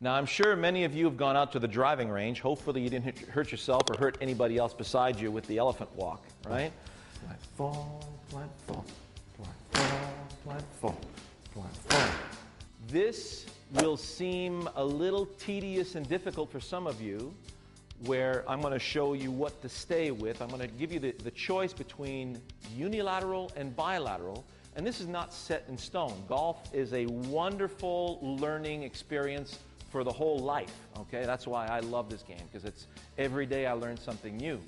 Now, I'm sure many of you have gone out to the driving range. Hopefully you didn't hurt yourself or hurt anybody else beside you with the elephant walk, right? Flat fall, flat fall, flat fall, flat fall, flat fall. This will seem a little tedious and difficult for some of you, where I'm going to show you what to stay with. I'm going to give you the choice between unilateral and bilateral. And this is not set in stone. Golf is a wonderful learning experience for the whole life, okay? That's why I love this game, because it's every day I learn something new.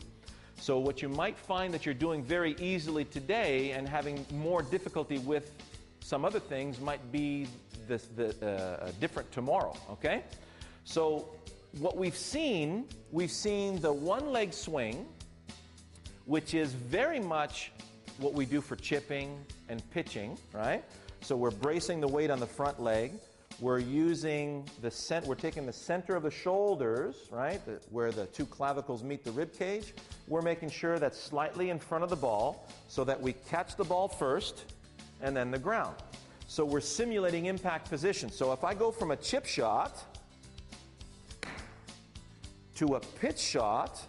So what you might find that you're doing very easily today and having more difficulty with some other things might be different tomorrow, okay? So what we've seen the one-leg swing, which is very much what we do for chipping and pitching, right? So we're bracing the weight on the front leg. We're using we're taking the center of the shoulders, right, where the two clavicles meet the rib cage. We're making sure that's slightly in front of the ball so that we catch the ball first and then the ground. So we're simulating impact position. So if I go from a chip shot to a pitch shot,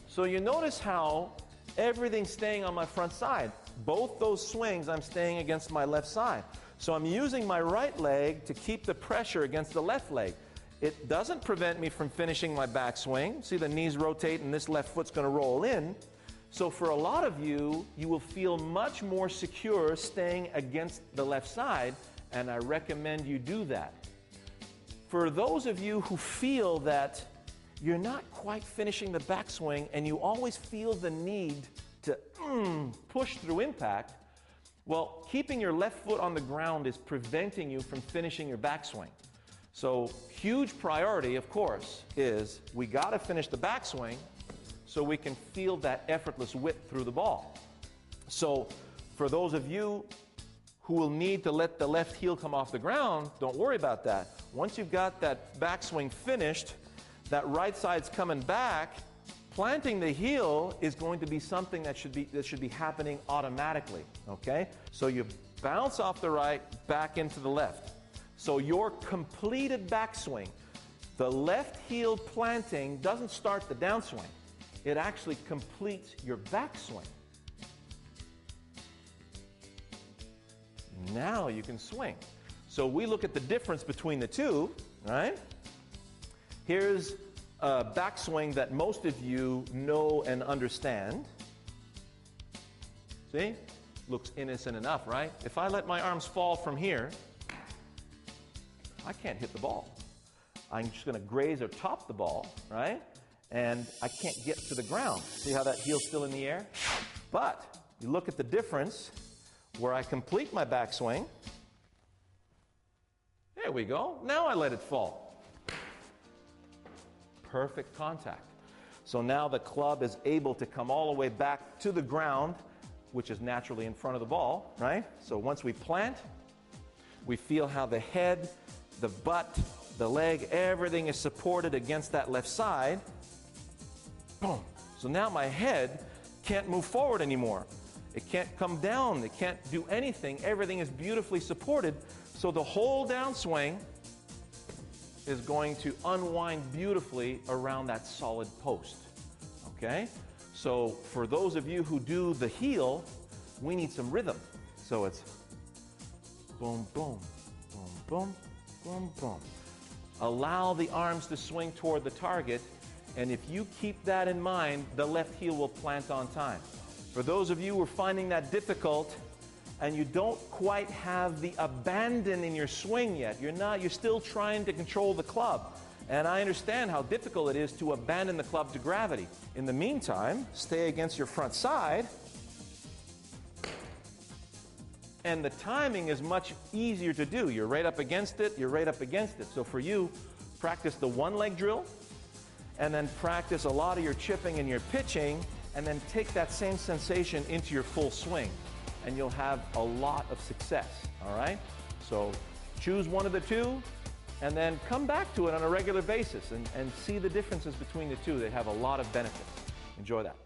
so you notice how everything's staying on my front side. Both those swings, I'm staying against my left side. So I'm using my right leg to keep the pressure against the left leg. It doesn't prevent me from finishing my backswing. See, the knees rotate and this left foot's going to roll in. So for a lot of you, you will feel much more secure staying against the left side, and I recommend you do that. For those of you who feel that you're not quite finishing the backswing and you always feel the need to push through impact, well, keeping your left foot on the ground is preventing you from finishing your backswing. So huge priority, of course, is we got to finish the backswing so we can feel that effortless whip through the ball. So for those of you who will need to let the left heel come off the ground, don't worry about that. Once you've got that backswing finished, that right side's coming back, planting the heel is going to be something that should be happening automatically, okay? So you bounce off the right, back into the left. So your completed backswing, the left heel planting doesn't start the downswing. It actually completes your backswing. Now you can swing. So we look at the difference between the two, right? Here's a backswing that most of you know and understand. See? Looks innocent enough, right? If I let my arms fall from here, I can't hit the ball. I'm just going to graze or top the ball, right? And I can't get to the ground. See how that heel's still in the air? But you look at the difference where I complete my backswing. There we go. Now I let it fall. Perfect contact. So now the club is able to come all the way back to the ground, which is naturally in front of the ball, right? So once we plant, we feel how the head, the butt, the leg, everything is supported against that left side. Boom. So now my head can't move forward anymore. It can't come down. It can't do anything. Everything is beautifully supported. So the whole downswing is going to unwind beautifully around that solid post, okay? So for those of you who do the heel, we need some rhythm. So it's boom, boom, boom, boom, boom, boom. Allow the arms to swing toward the target, and if you keep that in mind, the left heel will plant on time. For those of you who are finding that difficult, and you don't quite have the abandon in your swing yet. You're still trying to control the club. And I understand how difficult it is to abandon the club to gravity. In the meantime, stay against your front side. And the timing is much easier to do. You're right up against it, you're right up against it. So for you, practice the one-leg drill, and then practice a lot of your chipping and your pitching, and then take that same sensation into your full swing. And you'll have a lot of success, all right? So choose one of the two, and then come back to it on a regular basis and see the differences between the two. They have a lot of benefits. Enjoy that.